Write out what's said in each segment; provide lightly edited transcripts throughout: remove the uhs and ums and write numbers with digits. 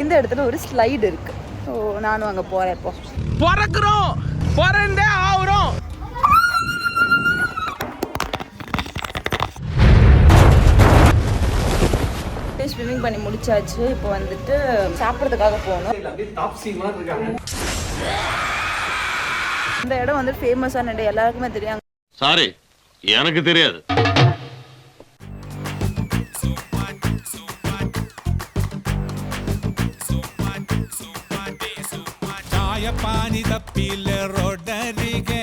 இந்த இடத்துல ஒரு ஸ்லைடு இருக்கு. ஸோ நானும் அங்கே போகிறேன். இப்போ பிறக்கிறோம் பிறந்தே ஆகுறோம். ஸ்விம்மிங் பண்ணி முடிச்சாச்சு. இப்போ வந்துட்டு சாப்பிட்றதுக்காக போகணும். இந்த இடம் வந்து ஃபேமஸான இடம், எல்லாருக்குமே தெரியும். சாரி, எனக்கு தெரியாது. ಪಾನಿ ತಪ್ಪಿಲೆ ರೋಡರಿಗೆ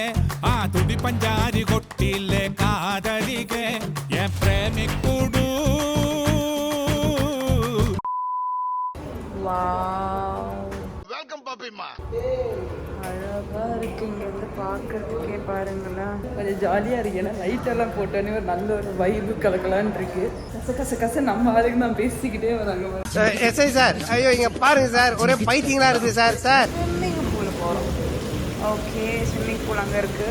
ಆ ತುಡಿ ಪಂಜಾರಿ ಕೊಟ್ಟಿಲೆ ಕಾದರಿಗೆ ಎ ಪ್ರೇಮಿ ಕೂಡು. வெல்கம் பாப்பிமா. அழகா இருக்கு. இங்க வந்து பார்க்கறதுக்கே பாருங்களேன், கொஞ்சம் ஜாலியா இருக்கு. ஏன்னா லைட் எல்லாம் போட்டோன்னே ஒரு நல்ல ஒரு வைபு கலக்கலான் இருக்கு. கச நம்ம ஆளுக்கு தான் பேசிக்கிட்டே வராங்க. எஸ்ஐ சார், ஐயோ இங்க பாருங்க சார், ஒரே பைத்தியங்களா இருக்கு சார். ஸ்விம்மிங் பூல் போறோம். ஓகே, ஸ்விம்மிங் பூல் அங்க இருக்கு.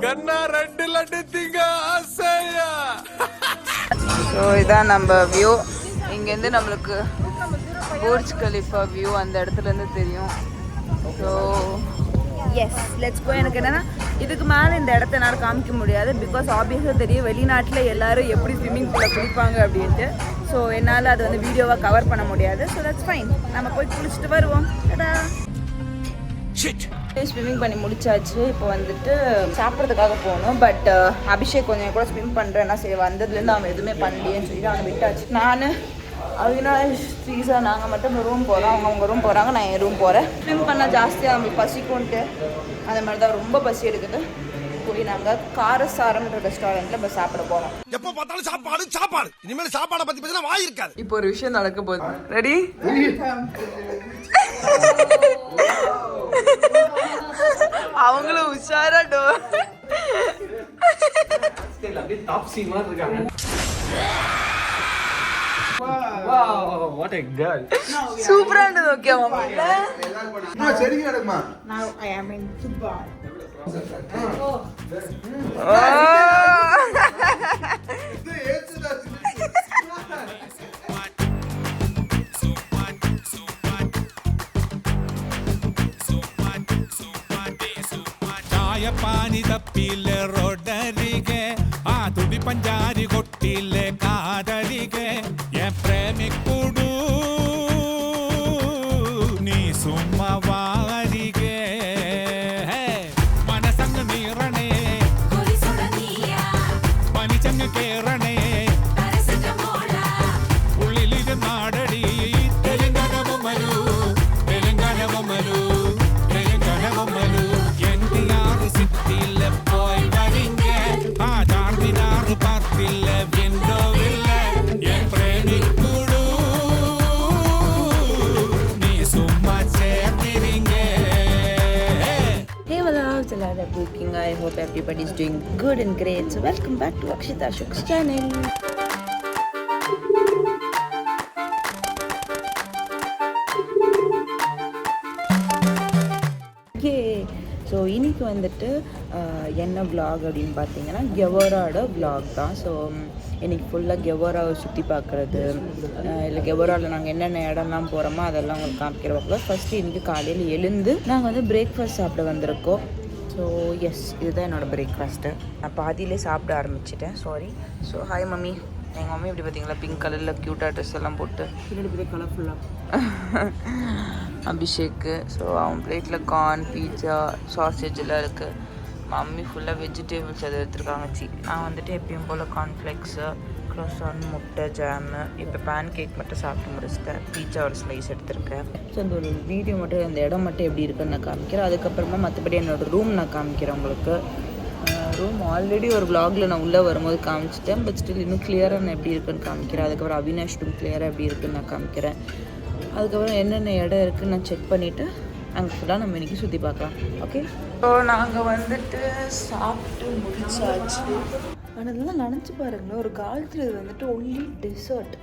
கண்ணா ரெண்டு லட்டு திங்க ஆசையா. ஸோ இதான் நம்ம வியூ. இங்கேருந்து நம்மளுக்கு புர்ஜ் கலிஃபா வியூ அந்த இடத்துல இருந்து தெரியும். So yes, let's go. எனக்கு என்னன்னா இதுக்கு மேலே இந்த இடத்த என்னால் காமிக்க முடியாது. பிகாஸ் ஆப்வியஸாக தெரியும் வெளிநாட்டில் எல்லாரும் எப்படி ஸ்விம்மிங் பூலில் குளிப்பாங்க அப்படின்ட்டு. ஸோ என்னால் அது வந்து வீடியோவாக கவர் பண்ண முடியாது. ஸோ தட்ஸ் ஃபைன், நம்ம போய் குளிச்சுட்டு வருவோம். ஸ்விம்மிங் பண்ணி முடிச்சாச்சு. இப்போ வந்துட்டு சாப்பிட்றதுக்காக போகணும். பட் அபிஷேக் கொஞ்சம் கூட ஸ்விம் பண்ணுறேன்னா சரி, வந்ததுலேருந்து அவன் எதுவுமே பண்ணலையேன்னு சொல்லி அவனை விட்டாச்சு. நான் அவினாஷ் ஸ்ரீசா நாங்கள் மட்டும் ரூம் போகிறோம். அவங்க ரூம் போகிறாங்க, நான் என் ரூம் போகிறேன். ஸ்விம் பண்ணால் ஜாஸ்தியாக அவங்களுக்கு பசிக்கும்ட்டு அந்த மாதிரி தான் ரொம்ப பசி எடுக்குது. போய் நாங்கள் காரசாரம்ன்ற ரெஸ்டாரண்ட்டில் இப்போ சாப்பிட போகிறோம். எப்போ பார்த்தாலும் சாப்பாடு சாப்பாடு. இனிமேல் சாப்பாடை பற்றி பேசினா வாய் இருக்காது. இப்போ ஒரு விஷயம் நடக்க போகுது. ரெடி? அவங்களும் உஷாராடோ. சூப்பரா இருந்தது. ஓகே மாமா. நான் சரிங்க நடக்குமா? Now I am in football. Chai ಪಾನಿ ತಪ್ಪಿಲೆ ರೋಡರಿಗೆ ಆ ತುಡಿ ಪಂಜಾರಿ ಕೊಟ್ಟಿಲೆ ಕಾದರಿಗೆ ಎ ಪ್ರೇಮಿ ಕೂಡು ನೀ ಸುಮ್ಮವಾರಿಗೆ ಮನಸಂಗ ನೀರಣೆ ಮನಿಚಂಗ ಕೇರಣೆ ಉಳ್ಳಿಲಿಗೆ ನಾಡಡಿ ತೆಲಂಗಾಣ ಬೊಮ್ಮಲು ತೆಲಂಗಾಣ ಬೊಮ್ಮಲು ತೆಲಂಗಾಣ ಬೊಮ್ಮಲು ಎಂದಿಯಾರು ಸಿಕ್ತಿಲ್ಲ போய் வரீங்க ஆ தார்மினாரு பார்த்தில்ல விண்டோவில்ல என் பிரேமி கூடு நீ சும்மா சேர்த்திரீங்க. Hey vlogs, எல்லாரும் எப்படி இருக்கீங்க? I hope everybody is doing good and great. So welcome back to Akshita Ashok's channel. So இன்றைக்கி வந்துட்டு என்ன விலாக் அப்படின்னு பார்த்தீங்கன்னா கெவோராவோட விலாக் தான். ஸோ இன்றைக்கி ஃபுல்லாக கெவோராவை சுற்றி பார்க்குறது, இல்லை கெவோராவில் நாங்கள் என்னென்ன இடம்லாம் போகிறோமோ அதெல்லாம் உங்களுக்கு காமிக்கிற விலாக். ஃபஸ்ட்டு இன்றைக்கி காலையில் எழுந்து நாங்கள் வந்து பிரேக்ஃபாஸ்ட் சாப்பிட வந்திருக்கோம். ஸோ எஸ், இதுதான் என்னோடய பிரேக்ஃபாஸ்ட்டு. நான் பாதியிலே சாப்பிட ஆரம்பிச்சிட்டேன், சாரி. So hi mummy. எங்கள் மம்மி இப்படி பார்த்தீங்களா, பிங்க் கலரில் க்யூட்டாக ட்ரெஸ் எல்லாம் போட்டு பின்னாடி கலர்ஃபுல்லாக அபிஷேக்கு. ஸோ அவன் பிளேட்டில் கார்ன், பீட்சா, சாசேஜ் எல்லாம் இருக்குது. மம்மி ஃபுல்லாக வெஜிடேபிள்ஸ் அதை எடுத்துருக்காங்க. நான் வந்துட்டு எப்பயும் போல் கார்ன்ஃப்ளெக்ஸு, க்ரோசான், முட்டை, ஜாமு, இப்போ பேன் கேக் மட்டும் சாப்பிட்டு முடிச்சிட்டேன். பீட்சா ஒரு ஸ்லைஸ் எடுத்திருக்கேன். ஸோ அந்த ஒரு வீடியோ மட்டும், அந்த இடம் மட்டும் எப்படி இருக்குன்னு நான் காமிக்கிறேன். அதுக்கப்புறமா மற்றபடி என்னோடய ரூம் நான் காமிக்கிறேன் உங்களுக்கு. ரூம் ஆல்ரெடி ஒரு விலாகில் நான் உள்ளே வரும்போது காமிச்சிட்டேன். பட் ஸ்டில் இன்னும் கிளியராக நான் எப்படி இருக்குன்னு காமிக்கிறேன். அதுக்கப்புறம் அவினாஷ் ரூம் கிளியராக எப்படி இருக்குன்னு நான் காமிக்கிறேன். அதுக்கப்புறம் என்னென்ன இடம் இருக்குதுன்னு நான் செக் பண்ணிவிட்டு அங்கே ஃபுல்லாக நம்ம இன்றைக்கி சுற்றி பார்க்கலாம். ஓகே, ஸோ நாங்கள் வந்துட்டு சாப்பிட்டு முடிச்சாச்சு. ஆனால் இதெல்லாம் நினச்சி பாருங்களேன், ஒரு காலத்தில் இது வந்துட்டு ஒன்லி டெசர்ட்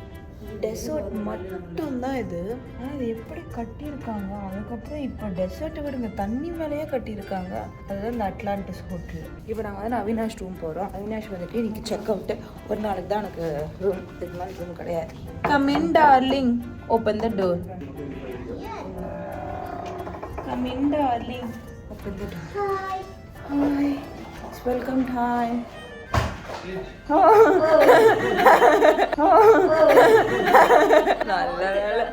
மட்டும்தான் இது. ஆனால் இது எப்படி கட்டியிருக்காங்க. அதுக்கப்புறம் இப்போ டெசர்ட்டை விடுங்க, தண்ணி மேலேயே கட்டியிருக்காங்க. அதுதான் இந்த அட்லாண்டிஸ் ஹோட்டல். இப்போ நாங்கள் வந்து அவினாஷ் ரூம் போகிறோம். அவினாஷ் வந்துட்டு இன்றைக்கி செக் அவுட்டு. ஒரு நாளைக்கு தான் எனக்கு ரூம், இதுக்கு மேலே ரூம் கிடையாது. Come in darling. Open the door. Come in, darling. Open the door. Hi. Hi. Welcome time. நல்ல வேலை.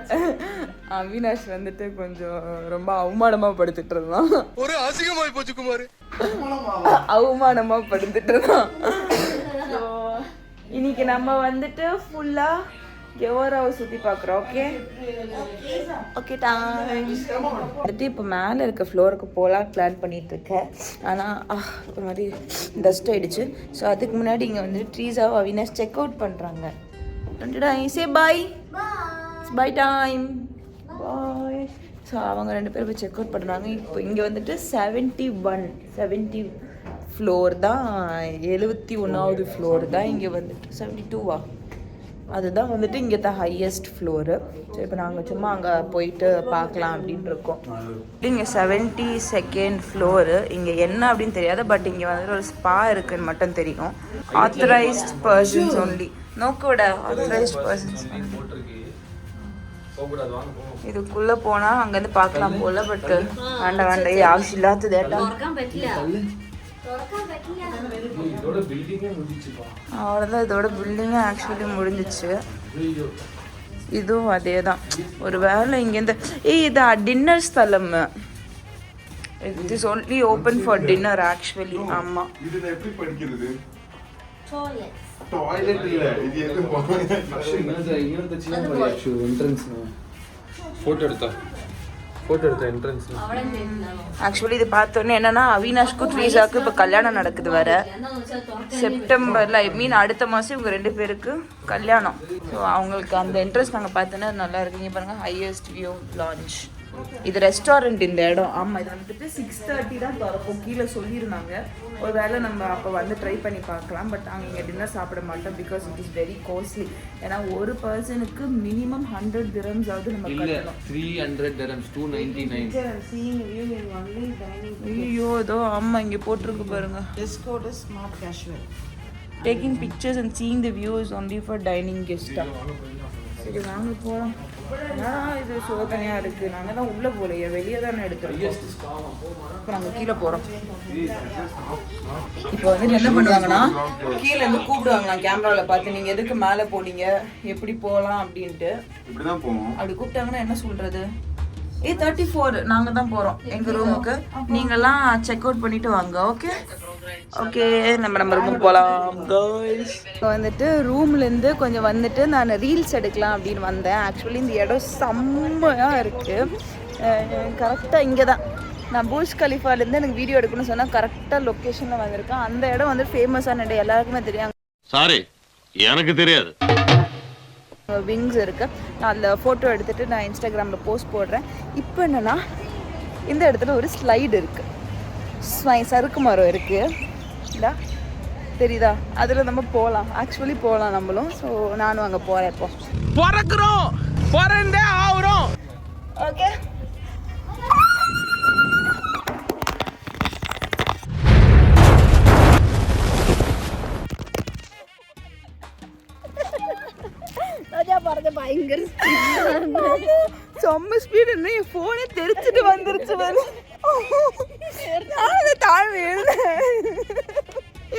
அவினாஷ் வந்துட்டு கொஞ்சம் ரொம்ப அவமானமா படுத்துட்டு இருந்தான். ஒரு அசிங்கமாய் போச்சு குமார். அவமானமா படுத்துட்டு இருந்தான். இன்னைக்கு நம்ம வந்துட்டு ஃபுல்லா எவராவை சுற்றி பார்க்குறோம். ஓகே ஓகே டைம் வந்துட்டு இப்போ மேலே இருக்க ஃப்ளோருக்கு போகலாம் பிளான் பண்ணிகிட்ருக்கேன். ஆனால் ஒரு மாதிரி டஸ்ட் ஆகிடுச்சு. ஸோ அதுக்கு முன்னாடி இங்கே வந்து ட்ரீஸாவை அவினாஷ் செக் அவுட் பண்ணுறாங்க. சே பாய் பாய் டைம் பாய். ஸோ அவங்க 2 பேரும் போய் செக் அவுட் பண்ணுறாங்க. இப்போ இங்கே வந்துட்டு 70 ஃப்ளோர் தான், 71வது ஃப்ளோர் தான். இங்கே வந்துட்டு 72வா, அதுதான் வந்துட்டு இங்கே தான் ஹையஸ்ட் ஃப்ளோரு. ஸோ இப்போ நாங்கள் சும்மா அங்கே போயிட்டு பார்க்கலாம் அப்படின்ட்டு இருக்கோம். இங்கே 72nd ஃப்ளோரு. இங்கே என்ன அப்படின்னு தெரியாது, பட் இங்கே வந்துட்டு ஒரு ஸ்பா இருக்குன்னு மட்டும் தெரியும். Authorised persons only. நோக்கோட ஆத்தரைஸ்ட் பர்சன்ஸ். இதுக்குள்ளே போனால் அங்கேருந்து பார்க்கலாம் போல, பட் வேண்டாம் ஆവശ്യം இல்லாதது அவ்வளோதான். இதோட பில்டிங்கே ஆக்சுவலி முடிஞ்சிச்சு. இதுவும் அதே தான். ஒரு வேளை இங்கேருந்து இது டின்னர் ஸ்தலம். It is only open for dinner actually. ஆமாம். டாய்லெட் இல்ல, இது எது ஃபோட்டோ எடுத்த என்ட்ரன்ஸ். ஆக்சுவலி இது பார்த்தோன்னே என்னன்னா அவினாஷ்க்கும் ட்ரீஸாவுக்கும் இப்போ கல்யாணம் நடக்குது வர செப்டம்பரில். ஐ மீன் அடுத்த மாதம் இவங்க 2 பேருக்கு கல்யாணம். ஸோ அவங்களுக்கு அந்த இன்ட்ரெஸ்ட் நாங்கள் பார்த்தோன்னா நல்லா இருக்குங்க. பாருங்கள், ஹையஸ்ட் வியூ லான்ச். இது ரெஸ்டாரண்ட் இந்த இடம். ஆமாம், இது வந்துட்டு 6:30 தான் திறக்கும் கீழே சொல்லியிருந்தாங்க. ஒரு வேளை நம்ம அப்போ வந்து ட்ரை பண்ணி பார்க்கலாம். பட் நாங்கள் இங்கே டின்னர் சாப்பிட மாட்டோம், because it is very costly. ஏன்னா ஒரு பர்சனுக்கு மினிமம் 100 dirhams ஆகுது நம்ம கட்டணும். 300 dirhams, 299. ஐயோ இதோ ஆமாம் இங்கே போட்டிருக்கு பாருங்க. Taking pictures and seeing the view is only for dining கெஸ்டா. சரி வாங்க போகலாம். இது சோதனையாக இருக்குது. நாங்கள் தான் உள்ளே போகலையே, வெளியே தானே எடுக்கிறோம். இப்போ நாங்கள் கீழே போகிறோம். இப்போ வந்து என்ன பண்ணுவாங்கன்னா கீழே இருந்து கூப்பிடுவாங்களாம் கேமராவில் பார்த்து, நீங்கள் எதுக்கு மேலே போனீங்க, எப்படி போகலாம் அப்படின்ட்டு. இப்படிதான் போவோம். அப்படி கூப்பிட்டாங்கன்னா என்ன சொல்கிறது, 34 நாங்கள் தான் போகிறோம் எங்கள் ரூமுக்கு. நீங்கள்லாம் செக் அவுட் பண்ணிவிட்டு வாங்க. ஓகே ஓகே, நம்ம ரூமுக்கு போகலாம். இப்போ வந்துட்டு ரூம்லேருந்து கொஞ்சம் வந்துட்டு நான் ரீல்ஸ் எடுக்கலாம் அப்படின்னு வந்தேன். ஆக்சுவலி இந்த இடம் செம்மையாக இருக்குது. கரெக்டாக இங்கே தான் நான் பூர்ஜ் கலிஃபாலேருந்து எனக்கு வீடியோ எடுக்கணும்னு சொன்னால் கரெக்டாக லொக்கேஷனில் வந்திருக்கேன். அந்த இடம் வந்து ஃபேமஸான இடம், எல்லாருக்குமே தெரியும். சாரி, எனக்கு தெரியாது. விங்ஸ் இருக்குது. நான் அதில் ஃபோட்டோ எடுத்துகிட்டு நான் இன்ஸ்டாகிராமில் போஸ்ட் போடுறேன். இப்போ என்னென்னா இந்த இடத்துல ஒரு ஸ்லைடு இருக்குது, சறுக்கு மரம் இருக்குது இல்லா தெரியுதா, அதில் நம்ம போகலாம். ஆக்சுவலி போகலாம் நம்மளும். ஸோ நானும் அங்கே போகிறேன். இப்போ பிறக்கிறோம், பிறந்தே ஆகுறோம். ஓகே பயங்கர செம்ம ஸ்பீடு. என்ன என் ஃபோனே தெரிச்சிட்டு வந்துருச்சு. தாழ்வு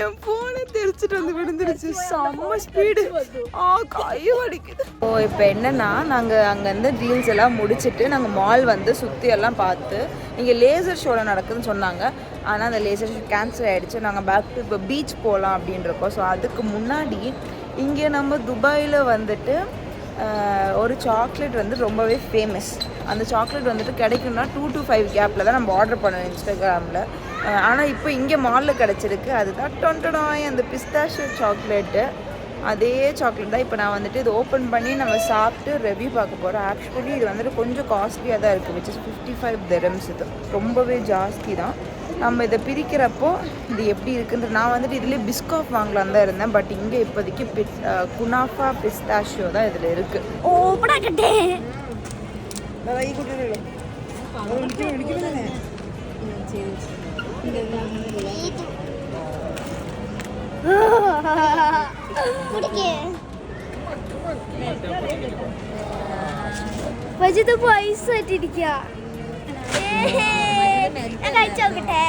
என் ஃபோனே தெரிச்சிட்டு வந்து விழுந்துருச்சு. செம்ம ஸ்பீடு. கையும் அடிக்குது. ஓ இப்போ என்னன்னா நாங்கள் அங்கேருந்து ரீல்ஸ் எல்லாம் முடிச்சுட்டு நாங்கள் மால் வந்து சுற்றி எல்லாம் பார்த்து இங்கே லேசர் ஷோவில் நடக்குதுன்னு சொன்னாங்க. ஆனால் அந்த லேசர் ஷோ கேன்சல் ஆகிடுச்சு. நாங்கள் பேக் டு இப்போ பீச் போகலாம் அப்படின்றப்போ. ஸோ அதுக்கு முன்னாடி இங்கே நம்ம துபாயில் வந்துட்டு ஒரு சாக்லேட் வந்து ரொம்பவே ஃபேமஸ். அந்த சாக்லேட் வந்துட்டு கிடைக்கும்னா 2 to 5 கேப்பில் தான் நம்ம ஆர்டர் பண்ணோம் இன்ஸ்டாகிராமில். ஆனால் இப்போ இங்கே மாலில் கிடச்சிருக்கு. அதுதான் டொண்டடாய் அந்த பிஸ்தாஷியோ சாக்லேட்டு. அதே சாக்லேட் தான். இப்போ நான் வந்துட்டு இது ஓப்பன் பண்ணி நம்ம சாப்பிட்டு ரிவ்யூ பார்க்க போகிறோம். ஆக்சுவலி இது வந்துட்டு கொஞ்சம் காஸ்ட்லியாக தான் இருக்குது, விச் இஸ் 55 dirhams. இது ரொம்பவே ஜாஸ்தி தான். நம்ம இதை பிரிக்கிறப்போ இது எப்படி இருக்குன்ற நான் வந்துட்டு இதுலேயே பிஸ்காஃப் வாங்கலான்னு தான் இருந்தேன். பட் இங்கே இப்போதைக்கு குனாஃபா பிஸ்தாஷியோ தான் இதில் இருக்குது. ஓ படாக்கட்டே വജിതപ്പോ ഐസ് ആയിട്ടിരിക്കുക ഞാൻ കഴിച്ചു നോക്കട്ടെ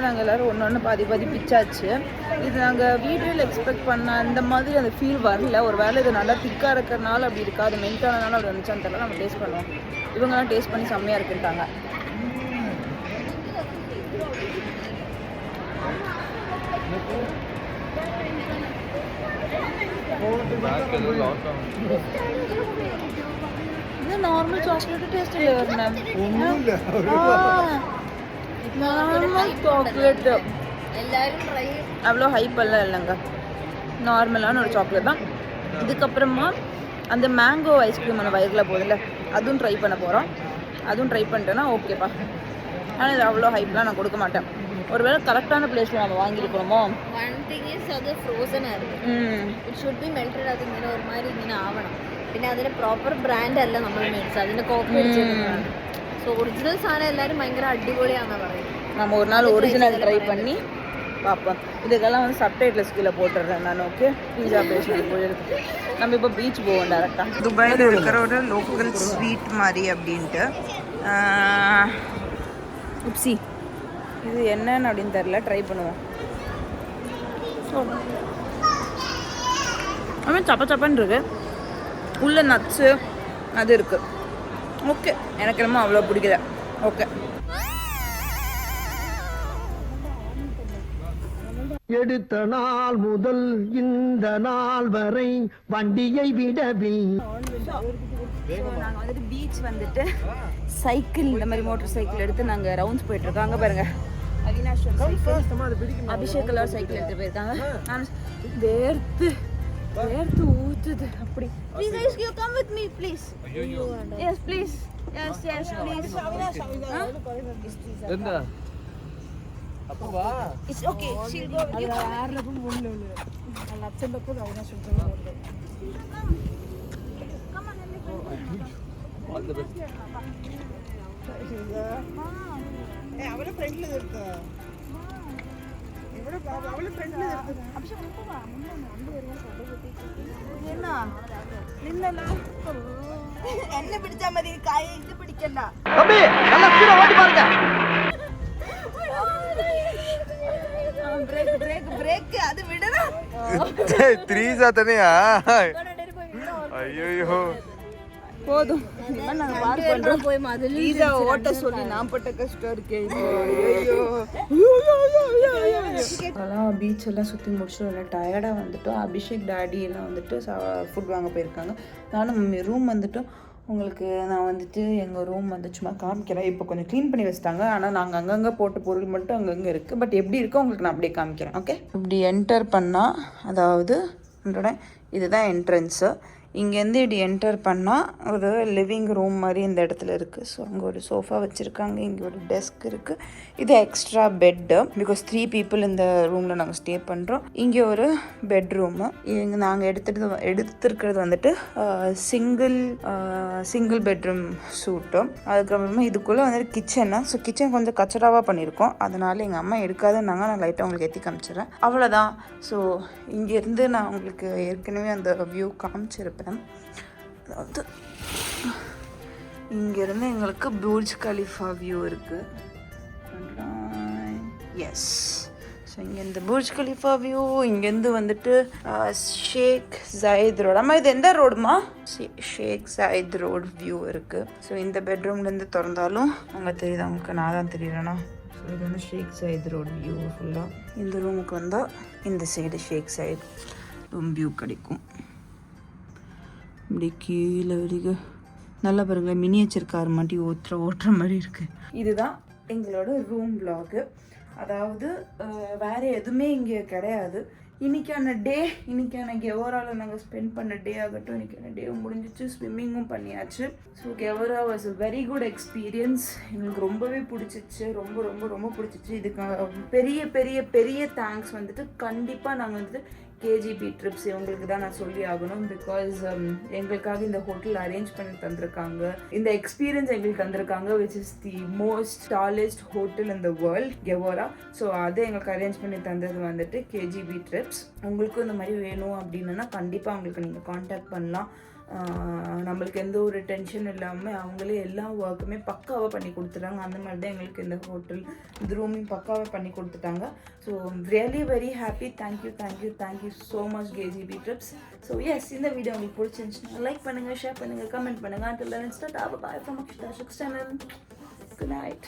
நாங்கள் எல்லோரும் ஒன்று பாதி பாதி பிச்சாச்சு. இது நாங்கள் வீடியோவில் எக்ஸ்பெக்ட் பண்ண அந்த மாதிரி அந்த ஃபீல் வரல. ஒரு வேளை இது நல்லா திக்காக இருக்கிறனால அப்படி இருக்கா, அது மெல்ட்டானதுனால அப்படி வந்துச்சான்னு தெரியல. நம்ம டேஸ்ட் பண்ணுவோம். இவங்கெல்லாம் டேஸ்ட் பண்ணி செம்மையாக இருக்குன்ட்டாங்க. இது நார்மல் சாக்லேட் டேஸ்ட் இல்லை வரணும். நார்மல் சாக்லேட்டு அவ்வளோ ஹைப்பெல்லாம் இல்லைங்க, நார்மலான ஒரு சாக்லேட் தான். இதுக்கப்புறமா அந்த மேங்கோ ஐஸ்கிரீம் அந்த வயிறில் போதில்ல, அதுவும் ட்ரை பண்ண போகிறோம். அதுவும் ட்ரை பண்ணிட்டேன்னா ஓகேப்பா. ஆனால் இது அவ்வளோ ஹைப்லாம் நான் கொடுக்க மாட்டேன். ஒருவேளை கரெக்டான பிளேஸில் நம்ம வாங்கியிருக்கணுமோ. one thing is അത് ഫ്രോസൺ ആയിരുന്നു. It should be melted. അത് ഇങ്ങനെ ഒരു മാതിരി ഇങ്ങനെ ആവണം. പിന്നെ അതിന് പ്രോപ്പർ ബ്രാൻഡ് അല്ല നമ്മൾ മേടിച്ചത്, അതിൻ്റെ കോപ്പി അടിച്ചിരുന്നതാണ്. ஸோ ஒரிஜினல் சாதனம் எல்லாரும் பயங்கர அடிபொலியாണെന്ന് പറയും. நம்ம ஒரு நாள் ஒரிஜினல் ட்ரை பண்ணி பார்ப்போம். இதுக்கெல்லாம் வந்து சப்டைட்டில்ஸ் கீழே போட்டுடுறேன் நான். ஓகே, பீஸா பேஷன் போயிருக்கு. நம்ம இப்போ பீச் போவோம் டேரெக்டாக. துபாயில் இருக்கிற ஒரு லோக்கல் ஸ்வீட் மாதிரி அப்படின்ட்டு. உப்சி இது என்னன்னு அப்படின்னு தெரில, ட்ரை பண்ணுவோம். அதுமாதிரி சப்ப சப்பன்னு இருக்கு, உள்ள நட்ஸு அது இருக்குது. ஓகே, எனக்கு என்னமோ அவ்வளோ பிடிக்கல. ஓகே, எடுத்த நாள் முதல் இந்த நாள் வரை வண்டியை விடவில்லை. நாங்கள் வந்துட்டு பீச் வந்துட்டு சைக்கிள், இந்த மாதிரி மோட்டர் சைக்கிள் எடுத்து நாங்கள் ரவுண்ட்ஸ் போயிட்டுருக்கோம். அங்கே பாருங்க, அவினாஷ் அபிஷேக் எல்லாரும் சைக்கிள் எடுத்துகிட்டு போயிருக்காங்க. நான் வேர்த்து ஊற்றுது அப்படி. Please guys, you come with me please. Yes please. Yes please. എന്താ அப்போ வா. It's okay, she'll go with you. யாரலப்போ முன்னே நான் அச்சந்தப்போ அவினாஷ் சொல்லுவாங்க. All the best. அவளே ஃப்ரெண்ட்ல இருக்கு. இவளே பாபா அவளே ஃப்ரெண்ட்ல இருக்கு. அபிஷேக் போவா முன்னே வந்து வரேன் சொல்லிட்டு. என்ன நின்னல என்ன பிடிச்ச மாதிரி காய் இது பிடிக்கல. தம்பி நல்லா ஸ்பீடா ஓட்டி பாருங்க. பிரேக் அது விடுடா. த்ரீஸா தனியா? ஐயோ போதும், நாங்க பார் பண்றோம். போய் முதல்ல பீஸா ஓட்ட சொல்லி நான் பட்ட கஷ்டம் இருக்கே. அதெல்லாம் பீச் எல்லாம் சுற்றி முடிச்சுட்டு எல்லாம் டயர்டாக வந்துட்டோம். அபிஷேக் டாடி எல்லாம் வந்துட்டு ஃபுட் வாங்க போயிருக்காங்க. நானும் ரூம் வந்துட்டு உங்களுக்கு நான் வந்துட்டு எங்கள் ரூம் வந்து சும்மா காமிக்கிறேன். இப்போ கொஞ்சம் க்ளீன் பண்ணி வச்சிட்டாங்க, ஆனால் நாங்கள் அங்கங்கே போட்ட பொருள் மட்டும் அங்கங்கே இருக்குது. பட் எப்படி இருக்கோ உங்களுக்கு நான் அப்படியே காமிக்கிறேன். ஓகே, இப்படி என்டர் பண்ணால், அதாவது இதுதான் என்ட்ரன்ஸு. இங்கேருந்து இப்படி என்டர் பண்ணால் ஒரு லிவிங் ரூம் மாதிரி இந்த இடத்துல இருக்குது. ஸோ அங்கே ஒரு சோஃபா வச்சுருக்காங்க, இங்கே ஒரு டெஸ்க் இருக்குது. இது எக்ஸ்ட்ரா பெட்டு, பிகாஸ் 3 people இந்த ரூமில் நாங்கள் ஸ்டே பண்ணுறோம். இங்கே ஒரு பெட்ரூமு. இங்கே நாங்கள் எடுத்துருக்கிறது வந்துட்டு சிங்கிள் பெட்ரூம் சூட்டு. அதுக்கப்புறமா இதுக்குள்ளே வந்துட்டு கிச்சனு. ஸோ கிச்சன் கொஞ்சம் கச்சடாவாக பண்ணியிருக்கோம், அதனால எங்கள் அம்மா எடுக்காதுன்னாங்க. நான் லைட்டாக உங்களுக்கு ஏற்றி காமிச்சிடுறேன், அவ்வளோதான். ஸோ இங்கேருந்து நான் உங்களுக்கு ஏற்கனவே அந்த வியூ காமிச்சிருப்பேன். அதாவது இங்கேருந்து எங்களுக்கு புர்ஜ் கலிஃபா வியூ இருக்குது. எஸ், ஸோ இங்கேருந்து புர்ஜ் கலிஃபா வியூ. இங்கேருந்து வந்துட்டு ஷேக் ஜாயித் ரோடு. அம்மா இது எந்த ரோடுமா? ஷேக் ஜாயித் ரோடு வியூ இருக்குது. ஸோ இந்த பெட்ரூம்லேருந்து திறந்தாலும் அங்கே தெரியுது அவங்களுக்கு, நான் தான் தெரியலண்ணா. ஸோ இது வந்து ஷேக் ஜாயித் ரோடு வியூ ஃபுல்லாக. இந்த ரூமுக்கு வந்தால் இந்த சைடு ஷேக் ஜாயித் ரூம் வியூ கிடைக்கும். இப்படி கீழே வரைக்கும் நல்லா பாருங்களேன், மினியேச்சர் கார் மாட்டி ஓட்டுற மாதிரி இருக்குது. இதுதான் எங்களோட ரூம் vlog. அதாவது வேறு எதுவுமே இங்கே கிடையாது. இன்றைக்கான கெவோராவில் நாங்கள் ஸ்பெண்ட் பண்ண டே ஆகட்டும், இன்றைக்கான டே முடிஞ்சிச்சு. ஸ்விம்மிங்கும் பண்ணியாச்சு. So Gevora was a very good experience. எங்களுக்கு ரொம்பவே பிடிச்சிச்சு, ரொம்ப ரொம்ப ரொம்ப பிடிச்சிச்சு. இதுக்கு பெரிய பெரிய பெரிய தேங்க்ஸ் வந்துட்டு கண்டிப்பாக நாங்கள் வந்துட்டு கேஜிபி ட்ரிப்ஸ் இவங்களுக்கு தான் நான் சொல்லி ஆகணும். பிகாஸ் எங்களுக்காக இந்த ஹோட்டல் அரேஞ்ச் பண்ணி தந்திருக்காங்க. இந்த எக்ஸ்பீரியன்ஸ் எங்களுக்கு தந்திருக்காங்க, which is the most tallest hotel in the world, Gevora. So அதை எங்களுக்கு அரேஞ்ச் பண்ணி தந்தது வந்துட்டு கேஜிபி ட்ரிப்ஸ். உங்களுக்கும் இந்த மாதிரி வேணும் அப்படின்னா கண்டிப்பாக அவங்களுக்கு நீங்கள் காண்டாக்ட் பண்ணலாம். நம்மளுக்கு எந்த ஒரு டென்ஷன் இல்லாமல் அவங்களே எல்லா ஒர்க்குமே பக்காவாக பண்ணி கொடுத்துட்டாங்க. அந்த மாதிரி தான் எங்களுக்கு இந்த ஹோட்டல் இந்த ரூமிங் பக்காவாக பண்ணி கொடுத்துட்டாங்க. So really very happy. Thank you so much KGB trips. So yes, இந்த வீடியோ உங்களுக்கு பிடிச்சிருந்துச்சுன்னா லைக் பண்ணுங்கள், ஷேர் பண்ணுங்கள், கமெண்ட் பண்ணுங்கள். Until then, start. Bye from Akshita Shuk's channel. Good night.